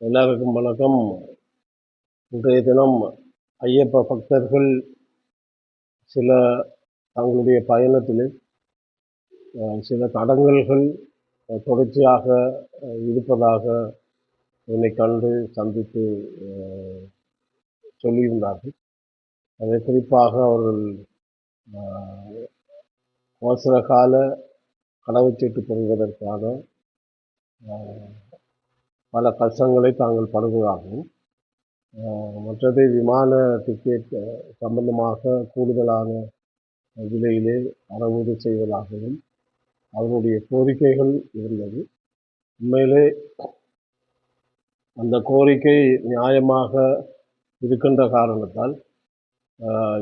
எல்லாருக்கும் வணக்கம். இன்றைய தினம் ஐயப்ப பக்தர்கள் சில தங்களுடைய பயணத்திலே சில தடங்கல்கள் தொடர்ச்சியாக இருப்பதாக என்னை கண்டு சந்தித்து சொல்லியிருந்தார்கள். அதை குறிப்பாக அவர்கள் அவசர கால கடவுச்சீட்டு பெறுவதற்கான பல கஷ்டங்களை தாங்கள் படுவதாகவும், மற்றது விமான டிக்கெட் சம்பந்தமாக கூடுதலான விலையிலே அறவீடு செய்வதாகவும் அவருடைய கோரிக்கைகள் இருந்தது. உண்மையிலே அந்த கோரிக்கை நியாயமாக இருக்கின்ற காரணத்தால்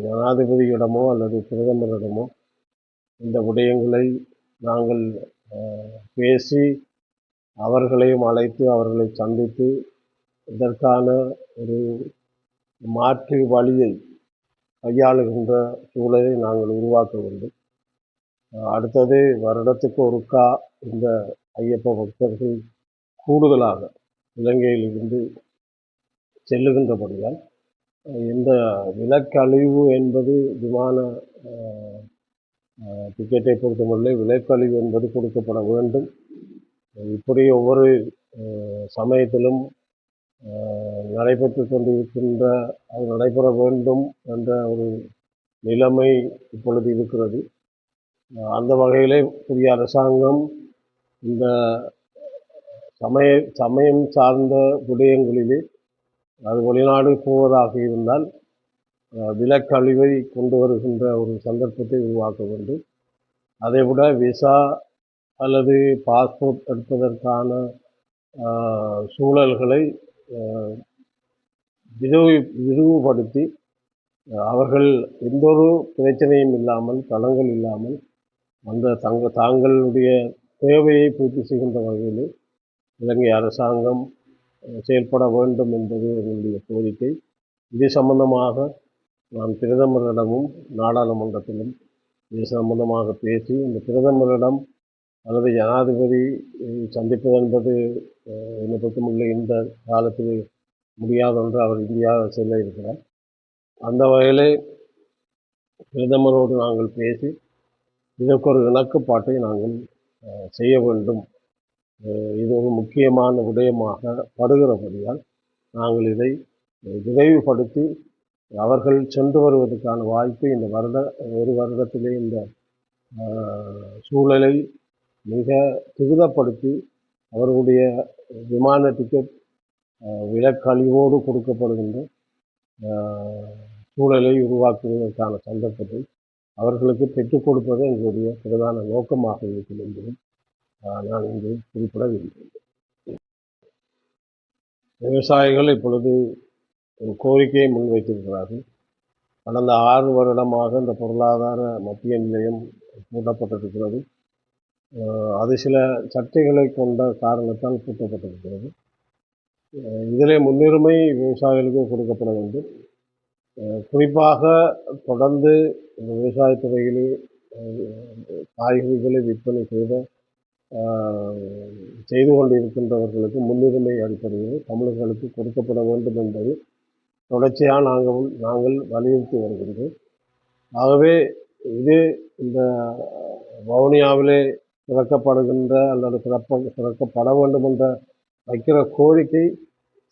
ஜனாதிபதியிடமோ அல்லது பிரதமரிடமோ இந்த விடயங்களை நாங்கள் பேசி அவர்களையும் அழைத்து அவர்களை சந்தித்து இதற்கான ஒரு மாற்று வழியை கையாளுகின்ற சூழலை நாங்கள் உருவாக்க வேண்டும். அடுத்தது வருடத்துக்கு ஒருக்கா இந்த ஐயப்ப பக்தர்கள் கூடுதலாக இலங்கையிலிருந்து செல்லுகின்றபடியால் இந்த விலக்கழிவு என்பது விமான டிக்கெட்டை பொறுத்தவரை விலக்கழிவு என்பது கொடுக்கப்பட வேண்டும். இப்படி ஒவ்வொரு சமயத்திலும் நடைபெற்று கொண்டிருக்கின்ற அது நடைபெற வேண்டும் என்ற ஒரு நிலைமை இப்பொழுது இருக்கிறது. அந்த வகையிலே புதிய அரசாங்கம் இந்த சமயம் சார்ந்த விடயங்களிலே அது வெளிநாடு போவதாக இருந்தால் விலக்கழிவை கொண்டு வருகின்ற ஒரு சந்தர்ப்பத்தை உருவாக்க வேண்டும். அதைவிட விசா அல்லது பாஸ்போர்ட் எடுப்பதற்கான சூழல்களை விரிவுபடுத்தி அவர்கள் எந்தொரு பிரச்சனையும் இல்லாமல் தளங்கள் இல்லாமல் அந்த தாங்களுடைய தேவையை பூர்த்தி செய்கின்ற வகையில் இலங்கை அரசாங்கம் செயல்பட வேண்டும் என்பது என்னுடைய கோரிக்கை. இது சம்பந்தமாக நான் பிரதமரிடமும் நாடாளுமன்றத்திலும் இது சம்பந்தமாக பேசி இந்த பிரதமரிடம் அல்லது ஜனாதிபதி சந்திப்பது என்பது என்னை பொறுத்தமுள்ள இந்த காலத்தில் முடியாது என்று அவர் இந்தியாவை செல்ல இருக்கிறார். அந்த வகையிலே பிரதமரோடு நாங்கள் பேசி இதற்கு ஒரு இணக்கப்பாட்டை நாங்கள் செய்ய வேண்டும். இது ஒரு முக்கியமான விடயமாக படுகிறபடியால் நாங்கள் இதை விரைவுபடுத்தி அவர்கள் சென்று வருவதற்கான வாய்ப்பு இந்த ஒரு வருடத்திலே இந்த சூழலை மிக துரிதப்படுத்தி அவர்களுடைய விமான டிக்கெட் விலக்கழிவோடு கொடுக்கப்படுகின்ற சூழலை உருவாக்குவதற்கான சந்தர்ப்பத்தை அவர்களுக்கு பெற்றுக் கொடுப்பது எங்களுடைய பிரதான நோக்கமாக இருக்கும் என்பதும் நான் இங்கு குறிப்பிட விரும்புகிறேன். விவசாயிகள் இப்பொழுது ஒரு கோரிக்கையை முன்வைத்திருக்கிறார்கள். கடந்த 6 வருடமாக இந்த பொருளாதார மத்திய நிலையம் பூட்டப்பட்டிருக்கிறது. அது சில சர்ச்சைகளை கொண்ட காரணத்தால் பூட்டப்பட்டிருக்கிறது. இதிலே முன்னுரிமை விவசாயிகளுக்கு கொடுக்கப்பட வேண்டும். குறிப்பாக தொடர்ந்து விவசாயத்துறையிலே காய்கறிகளை விற்பனை செய்து கொண்டிருக்கின்றவர்களுக்கு முன்னுரிமை அடிப்படையில் தமிழர்களுக்கு கொடுக்கப்பட வேண்டும் என்பது தொடர்ச்சியாக நாங்கள் வலியுறுத்தி வருகின்றோம். ஆகவே இது இந்த வவுனியாவிலே திறக்கப்படுகின்ற அல்லது திறக்கப்பட வேண்டும் என்ற வைக்கிற கோரிக்கை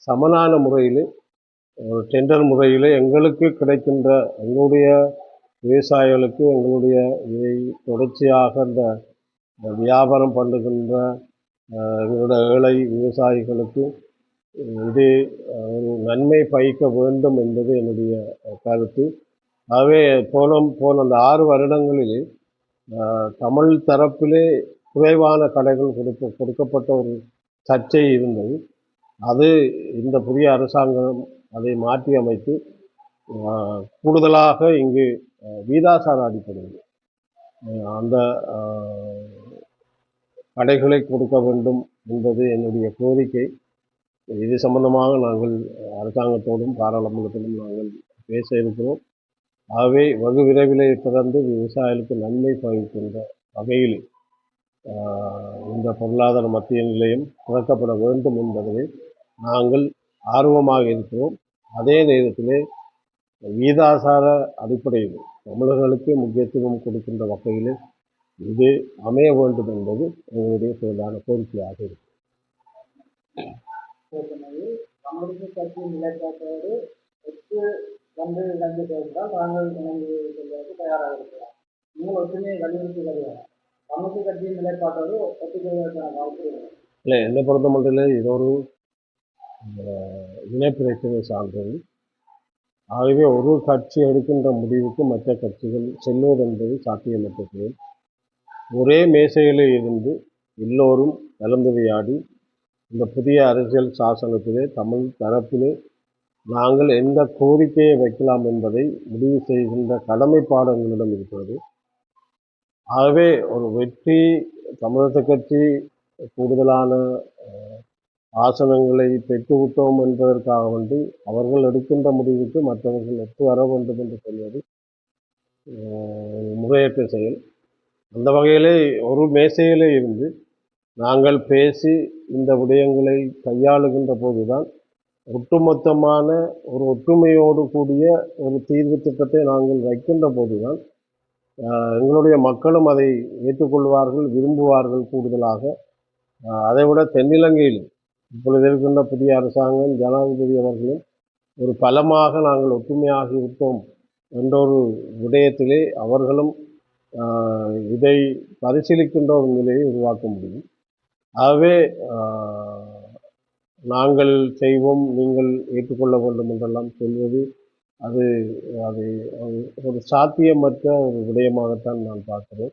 சமனான முறையில் ஒரு டெண்டர் முறையில் எங்களுக்கு கிடைக்கின்ற எங்களுடைய விவசாயிகளுக்கு எங்களுடைய இதை தொடர்ச்சியாக இந்த வியாபாரம் பண்ணுகின்ற எங்களுடைய ஏழை விவசாயிகளுக்கு இது ஒரு நன்மை பயக்க வேண்டும் என்பது என்னுடைய கருத்து. ஆகவே போன அந்த 6 வருடங்களிலே தமிழ் தரப்பிலே குறைவான கடைகள் கொடுக்கப்பட்ட ஒரு சர்ச்சை இருந்தது. அது இந்த புதிய அரசாங்கம் அதை மாற்றி அமைத்து கூடுதலாக இங்கு வீதாசார அடிப்படையில் அந்த கடைகளை கொடுக்க வேண்டும் என்பது என்னுடைய கோரிக்கை. இது சம்பந்தமாக நாங்கள் அரசாங்கத்தோடும் பாராளுமன்றத்திலும் நாங்கள் பேச இருக்கிறோம். ஆகவே வெகு விரைவிலே தொடர்ந்து விவசாயிகளுக்கு நன்மை பயக்கின்ற வகையில் இந்த பொருளாதார மத்திய நிலையம் திறக்கப்பட வேண்டும் என்பதை நாங்கள் ஆர்வமாக இருக்கிறோம். அதே நேரத்திலே வீதாசார அடிப்படையில் தமிழர்களுக்கு முக்கியத்துவம் கொடுக்கின்ற வகையில் இது அமைய வேண்டும் என்பது எங்களுடைய பிரதான கோரிக்கையாக இருக்கு. கம்யூனிஸ்ட் கட்சியின் நிலைப்பாட்டோடு ஒத்து வந்து இணைந்து சேர்ந்தால் நாங்கள் இணைந்து செல்வதற்கு தயாராக இருக்கிறோம். நீங்கள் ஒற்றுமையை வலியுறுத்தி வருகிறோம். கம்யூனிஸ்ட் கட்சியின் நிலைப்பாட்டோடு ஒத்துக்கொள்வதற்கான வாய்ப்பு இல்லை, என்னை பொறுத்த மட்டும் இது ஒரு இனப்பிரச்சனை சார்ந்தது. ஆகவே ஒரு கட்சி எடுக்கின்ற முடிவுக்கு மற்ற கட்சிகள் செல்வது என்பது சாத்தியமற்றது. ஒரே மேசையில் இருந்து எல்லோரும் கலந்துரையாடி இந்த புதிய அரசியல் சாசனத்திலே தமிழ் தரப்பிலே நாங்கள் எந்த கோரிக்கையை வைக்கலாம் என்பதை முடிவு செய்கின்ற கடமைப்பாடு எங்களிடம் இருக்கிறது. ஆகவே ஒரு வெற்றி தமிழக கட்சி கூடுதலான ஆசனங்களை பெற்றுவிட்டோம் என்பதற்காக வேண்டி அவர்கள் எடுக்கின்ற முடிவுக்கு மற்றவர்கள் ஒத்து வர வேண்டும் என்று சொல்வது முறையற்ற செயல். அந்த வகையிலே ஒரு மேசையிலே இருந்து நாங்கள் பேசி இந்த விடயங்களை கையாளுகின்ற போதுதான் ஒட்டுமொத்தமான ஒரு ஒற்றுமையோடு கூடிய ஒரு தீர்வு திட்டத்தை நாங்கள் வைக்கின்ற போதுதான் எங்களுடைய மக்களும் அதை ஏற்றுக்கொள்வார்கள், விரும்புவார்கள். கூடுதலாக அதைவிட தென்னிலங்கையில் இப்பொழுது இருக்கின்ற புதிய அரசாங்கம், ஜனாதிபதி அவர்களும் ஒரு பலமாக நாங்கள் ஒற்றுமையாகி விட்டோம் என்ற ஒரு விடயத்திலே அவர்களும் இதை பரிசீலிக்கின்ற ஒரு நிலையை உருவாக்க முடியும். ஆகவே நாங்கள் செய்வோம், நீங்கள் ஏற்றுக்கொள்ள வேண்டும் என்றெல்லாம் சொல்வது அது அது ஒரு சாத்தியமற்ற ஒரு விடயமாகத்தான் நான் பார்க்கிறேன்.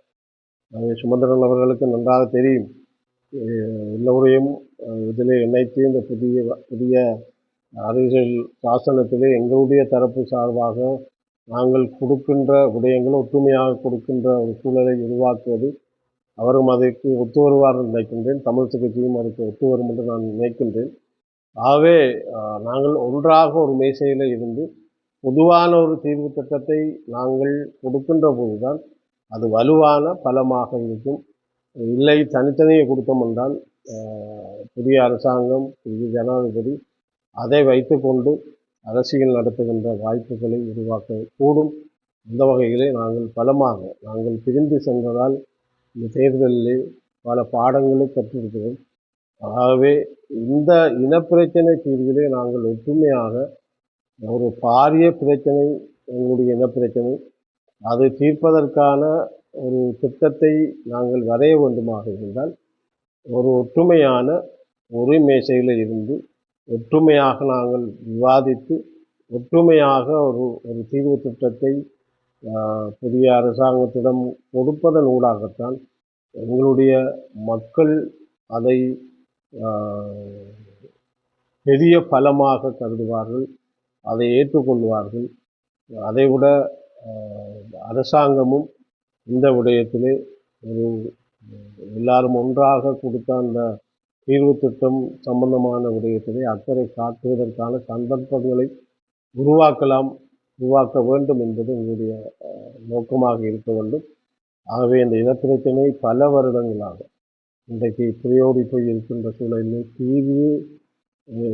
அது சுமந்திரன் அவர்களுக்கு நன்றாக தெரியும். எல்லோரையும் இதில் இணைத்து இந்த புதிய அரசியல் சாசனத்திலே எங்களுடைய தரப்பு சார்பாக நாங்கள் கொடுக்கின்ற விடயங்கள் ஒற்றுமையாக கொடுக்கின்ற ஒரு சூழலை உருவாக்குவது அவரும் அதற்கு ஒத்து வருவார் என்று நினைக்கின்றேன். தமிழ் கட்சியும் அதற்கு ஒத்து வரும் என்று நான் நினைக்கின்றேன். ஆகவே நாங்கள் ஒன்றாக ஒரு மேசையில் இருந்து பொதுவான ஒரு தீர்வு திட்டத்தை நாங்கள் கொடுக்கின்ற போதுதான் அது வலுவான பலமாக இருக்கும். இல்லை தனித்தனியே கொடுத்தோம் என்றால் புதிய அரசாங்கம், புதிய ஜனாதிபதி அதை வைத்து கொண்டு அரசியல் நடத்துகின்ற வாய்ப்புகளை உருவாக்க கூடும். இந்த வகையிலே நாங்கள் பிரிந்து சென்றதால் இந்த தேர்தலிலே பல பாடங்களை கற்றிருக்கிறோம். ஆகவே இந்த இனப்பிரச்சனை தீர்விலே நாங்கள் ஒற்றுமையாக ஒரு பாரிய பிரச்சனை எங்களுடைய இனப்பிரச்சனை அதை தீர்ப்பதற்கான ஒரு திட்டத்தை நாங்கள் வரைய வேண்டுமாக இருந்தால் ஒரு ஒற்றுமையான ஒரு மேசையில் இருந்து ஒற்றுமையாக நாங்கள் விவாதித்து ஒற்றுமையாக ஒரு தீர்வு திட்டத்தை புதிய அரசாங்கத்திடம் கொடுப்பதன் ஊடாகத்தான் எங்களுடைய மக்கள் அதை பெரிய பலமாக கருதுவார்கள், அதை ஏற்றுக்கொள்வார்கள். அதைவிட அரசாங்கமும் இந்த விடயத்திலே ஒரு எல்லாரும் ஒன்றாக கொடுத்த அந்த தீர்வு திட்டம் சம்பந்தமான விடயத்திலே அக்கறை காட்டுவதற்கான சந்தர்ப்பங்களை உருவாக்க வேண்டும் என்பது எங்களுடைய நோக்கமாக இருக்க வேண்டும். ஆகவே இந்த இனப்பிரச்சனை பல வருடங்களாக இன்றைக்கு புரியோடி போய் இருக்கின்ற சூழலில் தீர்வு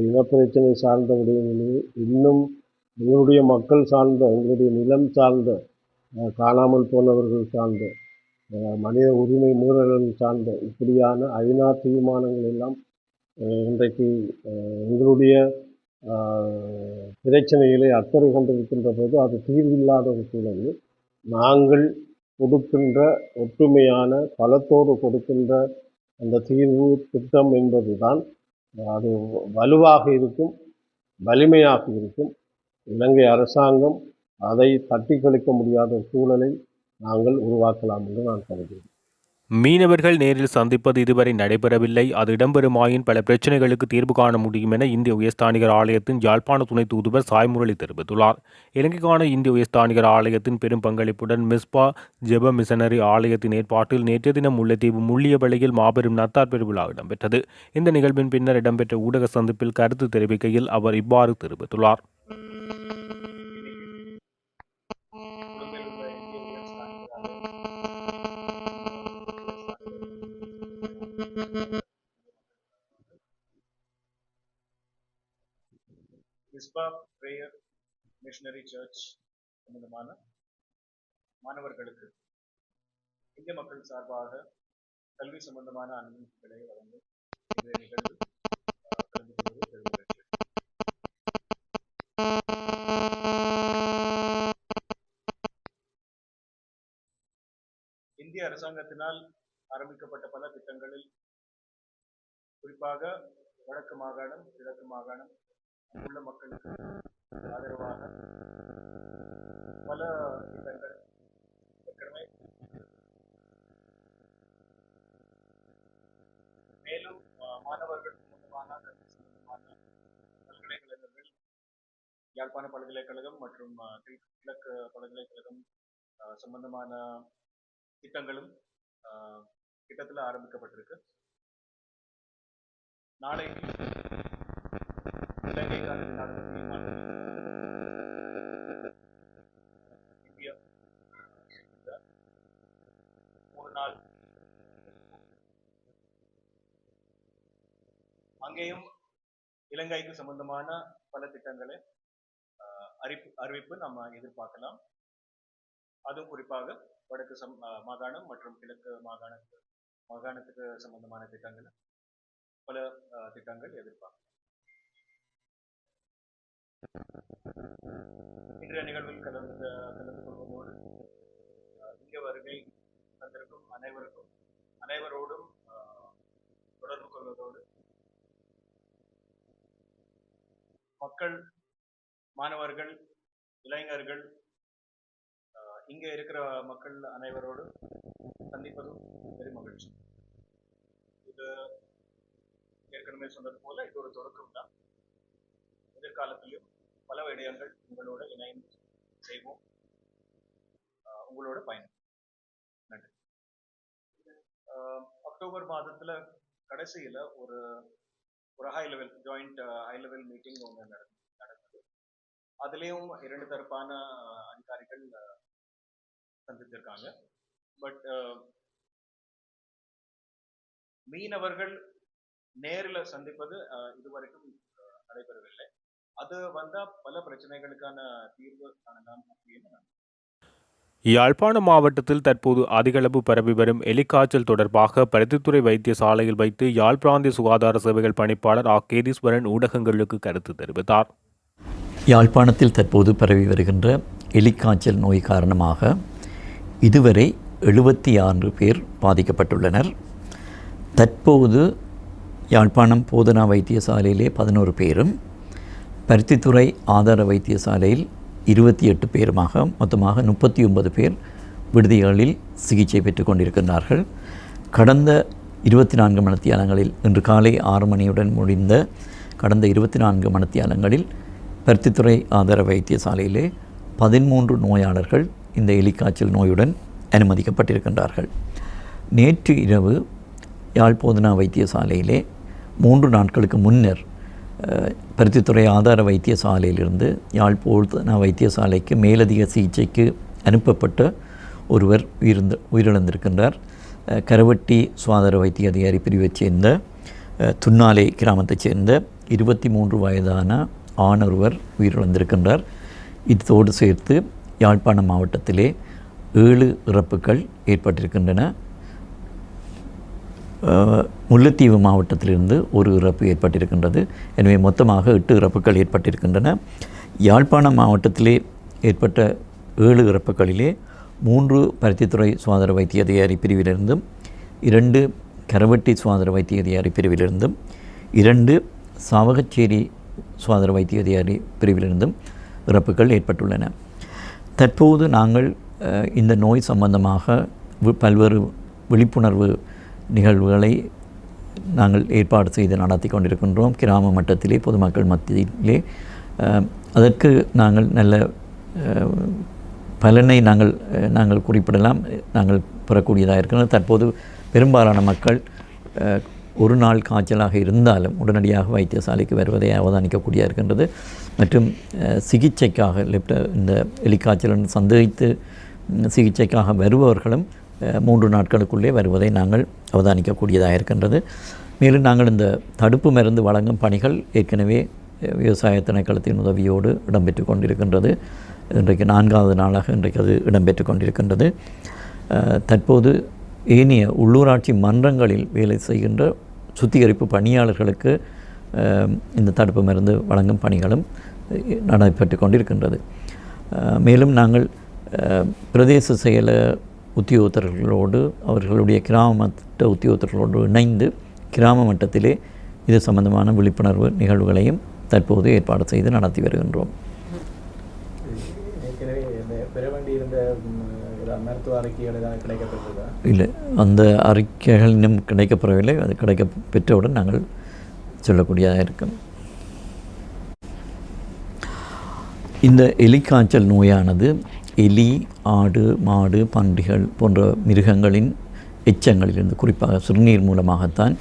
இனப்பிரச்சனை சார்ந்த விடயங்களில் இன்னும் எங்களுடைய மக்கள் சார்ந்த, எங்களுடைய நிலம் சார்ந்த, காணாமல் போனவர்கள் சார்ந்த, மனித உரிமை மீறல்கள் சார்ந்த இப்படியான ஐநா தீர்மானங்கள் எல்லாம் இன்றைக்கு எங்களுடைய பிரச்சனைகளை அக்கறை கொண்டிருக்கின்ற போது அது தீர்வில்லாத ஒரு சூழலில் நாங்கள் கொடுக்கின்ற ஒற்றுமையான பலத்தோடு கொடுக்கின்ற அந்த தீர்வு திட்டம் என்பதுதான் அது வலுவாக இருக்கும், வலிமையாக இருக்கும். இலங்கை அரசாங்கம் அதை தட்டி கழிக்க முடியாத சூழலை நாங்கள் உருவாக்கலாம் என்று நான் கருதுகிறேன். மீனவர்கள் நேரில் சந்திப்பது இதுவரை நடைபெறவில்லை. அது இடம்பெறுமாயின் பல பிரச்சினைகளுக்கு தீர்வு காண முடியும் என இந்திய உயர்ஸ்தானிகர் ஆலயத்தின் யாழ்ப்பாண துணை தூதுவர் சாய்முரளி தெரிவித்துள்ளார். இலங்கைக்கான இந்திய உயர்ஸ்தானிகர் ஆலயத்தின் பெரும் பங்களிப்புடன் மிஸ்பா ஜெப மிஷனரி ஆலயத்தின் ஏற்பாட்டில் நேற்றைய தினம் முல்லைத்தீவு முள்ளியவளையில் மாபெரும் நத்தார் பெருவிழா இடம்பெற்றது. இந்த நிகழ்வின் பின்னர் இடம்பெற்ற ஊடக சந்திப்பில் கருத்து தெரிவிக்கையில் அவர் இவ்வாறு தெரிவித்துள்ளார். விஸ்பா பிரேயர் மிஷனரி சர்ச் சம்பந்தமான மாணவர்களுக்கு இந்திய மக்கள் சார்பாக கல்வி சம்பந்தமான அனுமதிகளை வழங்கும் இந்த நிகழ்வு கலந்து கொள்வது பெருமகிழ்ச்சி. இந்திய அரசாங்கத்தினால் ஆரம்பிக்கப்பட்ட பல திட்டங்களில் குறிப்பாக வடக்கு மாகாணம், கிழக்கு மாகாணம் உள்ள மக்களுக்கு ஆதரவாக பல திட்டங்கள் ஏற்கனவே மேலும் மாணவர்கள் சம்பந்தமான பல்கலைக்கழகங்கள் யாழ்ப்பாண பல்கலைக்கழகம் மற்றும் கிழக்கு பல்கலைக்கழகம் சம்பந்தமான திட்டங்களும் திட்டத்தில் ஆரம்பிக்கப்பட்டிருக்கு. நாளைக்கு இலங்கைக்கான இந்தியா 3 நாள் அங்கேயும் இலங்கைக்கு சம்பந்தமான பல திட்டங்களை அறிவிப்பு நம்ம எதிர்பார்க்கலாம். அதுவும் குறிப்பாக வடக்கு மாகாணம் மற்றும் கிழக்கு மாகாணத்துக்கு சம்பந்தமான திட்டங்கள் பல திட்டங்கள் எதிர்பார்க்கலாம். இன்றைய நிகழ்வில் கலந்து கொள்வதோடு இங்கே வருகை தந்திருக்கும் அனைவரோடும் தொடர்பு கொள்வதோடு மக்கள், மாணவர்கள், இளைஞர்கள், இங்கே இருக்கிற மக்கள் அனைவரோடு சந்திப்பதும் பெரும் மகிழ்ச்சி. இது ஏற்கனவே சொன்னது போல இது ஒரு தொடக்கம் தான். எதிர்காலத்திலும் பல விடயங்கள் உங்களோட இணைந்து செய்வோம். உங்களோட பயணம். நன்றி. அக்டோபர் மாதத்துல கடைசியில ஒரு high level joint high level meeting ஒன்று நடந்தது. அதுலேயும் 2 தரப்பான அதிகாரிகள் சந்தித்திருக்காங்க. பட் மீனவர்கள் நேரில் சந்திப்பது இதுவரைக்கும் நடைபெறவில்லை. அது வந்தா பல பிரச்சனைகளுக்கான தீர்வு காணலாம் அப்படின்னு. யாழ்ப்பாண மாவட்டத்தில் தற்போது அதிகளவு பரவி வரும் எலிக்காய்ச்சல் தொடர்பாக பருத்தித்துறை வைத்தியசாலையில் வைத்து யாழ் பிராந்திய சுகாதார சேவைகள் பணிப்பாளர் கேதீஸ்வரன் ஊடகங்களுக்கு கருத்து தெரிவித்தார். யாழ்ப்பாணத்தில் தற்போது பரவி வருகின்ற எலிக்காய்ச்சல் நோய் காரணமாக இதுவரை 76 பேர் பாதிக்கப்பட்டுள்ளனர். தற்போது யாழ்ப்பாணம் போதனா வைத்தியசாலையிலே 11 பேரும், பருத்தித்துறை ஆதார வைத்தியசாலையில் 28 பேருமாக மொத்தமாக 39 பேர் விடுதிகளில் சிகிச்சை பெற்றுக் கொண்டிருக்கின்றார்கள். கடந்த 24 மணித்தியாலங்களில் இன்று காலை 6 மணியுடன் முடிந்த கடந்த 24 மணித்தியாலங்களில் பருத்தித்துறை ஆதார வைத்தியசாலையிலே 13 நோயாளர்கள் இந்த எலிக்காய்ச்சல் நோயுடன் அனுமதிக்கப்பட்டிருக்கின்றார்கள். நேற்று இரவு யாழ் போதனா வைத்தியசாலையிலே 3 நாட்களுக்கு முன்னர் பருத்தித்துறை ஆதார வைத்தியசாலையிலிருந்து யாழ் போதனா வைத்தியசாலைக்கு மேலதிக சிகிச்சைக்கு அனுப்பப்பட்ட ஒருவர் உயிரிழந்திருக்கின்றார். கரவட்டி சுகாதார வைத்திய அதிகாரி பிரிவைச் சேர்ந்த துன்னாலை கிராமத்தைச் சேர்ந்த 23 வயதான ஆணொருவர் உயிரிழந்திருக்கின்றார். இதோடு சேர்த்து யாழ்ப்பாணம் மாவட்டத்திலே 7 இறப்புகள் ஏற்பட்டிருக்கின்றன. முல்லைத்தீவு மாவட்டத்திலிருந்து ஒரு இறப்பு ஏற்பட்டிருக்கின்றது. எனவே மொத்தமாக 8 இறப்புகள் ஏற்பட்டிருக்கின்றன. யாழ்ப்பாணம் மாவட்டத்திலே ஏற்பட்ட 7 இறப்புகளிலே 3 பருத்தித்துறை சுகாதார வைத்திய அதிகாரி பிரிவிலிருந்தும், 2 கரவட்டி சுகாதார வைத்திய அதிகாரி பிரிவிலிருந்தும், 2 சாவகச்சேரி சுகாதார வைத்திய அதிகாரி பிரிவிலிருந்தும் இறப்புகள் ஏற்பட்டுள்ளன. தற்போது நாங்கள் இந்த நோய் சம்பந்தமாக பல்வேறு விழிப்புணர்வு நிகழ்வுகளை நாங்கள் ஏற்பாடு செய்து நடத்தி கொண்டிருக்கின்றோம். கிராம மட்டத்திலே பொதுமக்கள் மத்தியிலே அதற்கு நாங்கள் நல்ல பலனை நாங்கள் குறிப்பிடலாம், நாங்கள் பெறக்கூடியதாக இருக்கிறது. தற்போது பெரும்பாலான மக்கள் ஒரு நாள் காய்ச்சலாக இருந்தாலும் உடனடியாக வைத்தியசாலைக்கு வருவதை அவதானிக்கக்கூடியதாக இருக்கின்றது. மற்றும் சிகிச்சைக்காக இந்த எலிக்காய்ச்சலுடன் சந்தேகித்து சிகிச்சைக்காக வருபவர்களும் 3 நாட்களுக்குள்ளே வருவதை நாங்கள் அவதானிக்கக்கூடியதாக இருக்கின்றது. மேலும் நாங்கள் இந்த தடுப்பு மருந்து வழங்கும் பணிகள் ஏற்கனவே விவசாய திணைக்களத்தின் உதவியோடு இடம்பெற்று கொண்டிருக்கின்றது. இன்றைக்கு 4வது நாளாக இன்றைக்கு அது இடம்பெற்று கொண்டிருக்கின்றது. தற்போது ஏனைய உள்ளூராட்சி மன்றங்களில் வேலை செய்கின்ற சுத்திகரிப்பு பணியாளர்களுக்கு இந்த தடுப்பு மருந்து வழங்கும் பணிகளும் நடைபெற்று கொண்டிருக்கின்றது. மேலும் நாங்கள் பிரதேச செயல உத்தியோகத்தர்களோடு அவர்களுடைய கிராம மட்ட உத்தியோகத்தர்களோடு இணைந்து கிராம மட்டத்திலே இது சம்பந்தமான விழிப்புணர்வு நிகழ்வுகளையும் தற்போது ஏற்பாடு செய்து நடத்தி வருகின்றோம். இல்லை, அந்த அறிக்கைகள் இன்னும் கிடைக்கப்பெறவில்லை. அது கிடைக்க பெற்றவுடன் நாங்கள் சொல்லக்கூடியதாக இருக்கும். இந்த எலிக்காய்ச்சல் நோயானது எலி, ஆடு, மாடு, பன்றிகள் போன்ற மிருகங்களின் எச்சங்களிலிருந்து, குறிப்பாக சிறுநீர் மூலமாகத்தான்,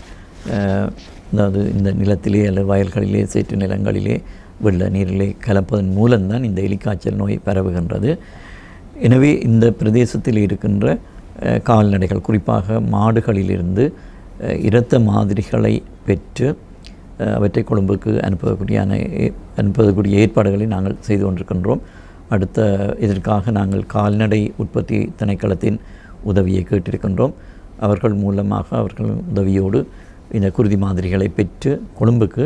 அதாவது இந்த நிலத்திலே அல்லது வயல்களிலே, சேற்று நிலங்களிலே, வெள்ள நீரிலே கலப்பதன் மூலம்தான் இந்த எலிக்காய்ச்சல் நோய் பரவுகின்றது. எனவே இந்த பிரதேசத்தில் இருக்கின்ற கால்நடைகள், குறிப்பாக மாடுகளிலிருந்து இரத்த மாதிரிகளை பெற்று அவற்றை கொழும்புக்கு அனுப்பக்கூடிய ஏற்பாடுகளை நாங்கள் செய்து கொண்டிருக்கின்றோம். இதற்காக நாங்கள் கால்நடை உற்பத்தி திணைக்களத்தின் உதவியை கேட்டிருக்கின்றோம். அவர்கள் மூலமாக அவர்கள் உதவியோடு இந்த குருதி மாதிரிகளை பெற்று கொழும்புக்கு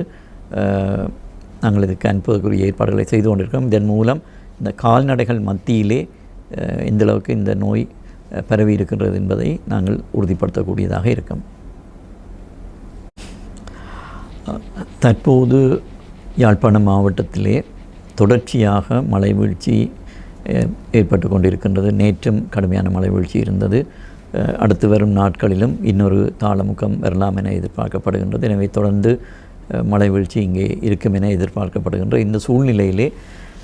நாங்கள் இதுக்கு அனுப்புவதற்குரிய ஏற்பாடுகளை செய்து கொண்டிருக்கிறோம். இதன் மூலம் இந்த கால்நடைகள் மத்தியிலே எந்தளவுக்கு இந்த நோய் பரவி இருக்கின்றது என்பதை நாங்கள் உறுதிப்படுத்தக்கூடியதாக இருக்கும். தற்போது யாழ்ப்பாணம் மாவட்டத்திலே தொடர்ச்சியாக மழை வீழ்ச்சி ஏற்பட்டு கொண்டிருக்கின்றது. நேற்றும் கடுமையான மழை வீழ்ச்சி இருந்தது. அடுத்து வரும் நாட்களிலும் இன்னொரு தாளமுகம் வரலாம் என எதிர்பார்க்கப்படுகின்றது. எனவே தொடர்ந்து மழை வீழ்ச்சி இங்கே இருக்கும் என எதிர்பார்க்கப்படுகின்ற இந்த சூழ்நிலையிலே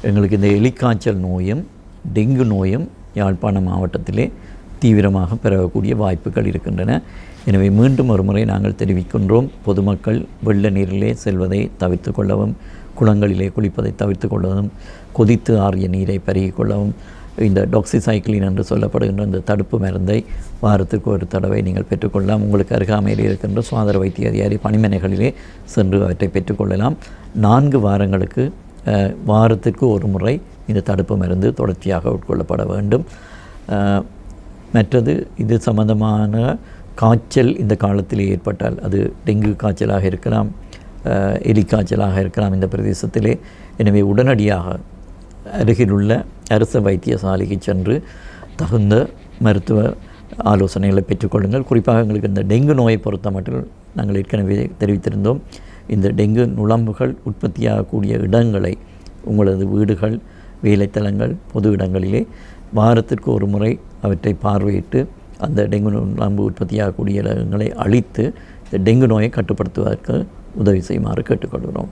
எங்களுக்கு இந்த எலிக்காய்ச்சல் நோயும் டெங்கு நோயும் யாழ்ப்பாணம் மாவட்டத்திலே தீவிரமாக பரவக்கூடிய வாய்ப்புகள் இருக்கின்றன. எனவே மீண்டும் ஒரு முறை நாங்கள் தெரிவிக்கின்றோம், பொதுமக்கள் வெள்ள நீரிலே செல்வதை தவிர்த்து கொள்ளவும், குளங்களிலே குளிப்பதை தவிர்த்து கொள்ளவும், கொதித்து ஆறிய நீரை பருகிக் கொள்ளவும், இந்த டாக்ஸிசைக்ளின் என்று சொல்லப்படுகின்ற இந்த தடுப்பு மருந்தை வாரத்திற்கு ஒரு தடவை நீங்கள் பெற்றுக்கொள்ளலாம். உங்களுக்கு அருகாமையில் இருக்கின்ற சுகாதார வைத்திய அதிகாரி பணிமனைகளிலே சென்று அவற்றை பெற்றுக்கொள்ளலாம். 4 வாரங்களுக்கு வாரத்திற்கு ஒரு முறை இந்த தடுப்பு மருந்து தொடர்ச்சியாக உட்கொள்ளப்பட வேண்டும். மற்றது இது சம்பந்தமான காய்ச்சல் இந்த காலத்தில் ஏற்பட்டால், அது டெங்கு காய்ச்சலாக இருக்கலாம், எலிக்காய்ச்சலாக இருக்கலாம் இந்த பிரதேசத்திலே. எனவே உடனடியாக அருகிலுள்ள அரசு வைத்தியசாலைக்கு சென்று தகுந்த மருத்துவ ஆலோசனைகளை பெற்றுக்கொள்ளுங்கள். குறிப்பாக எங்களுக்கு இந்த டெங்கு நோயை பொறுத்த மட்டும் நாங்கள் ஏற்கனவே தெரிவித்திருந்தோம், இந்த டெங்கு நுளம்புகள் உற்பத்தியாகக்கூடிய இடங்களை, உங்களது வீடுகள், வேலைத்தலங்கள், பொது இடங்களிலே வாரத்திற்கு ஒரு முறை அவற்றை பார்வையிட்டு அந்த டெங்கு நுளம்பு உற்பத்தியாகக்கூடிய இடங்களை அழித்து இந்த டெங்கு நோயை கட்டுப்படுத்துவதற்கு உதவி செய்யுமாறு கேட்டுக்கொள்கிறோம்.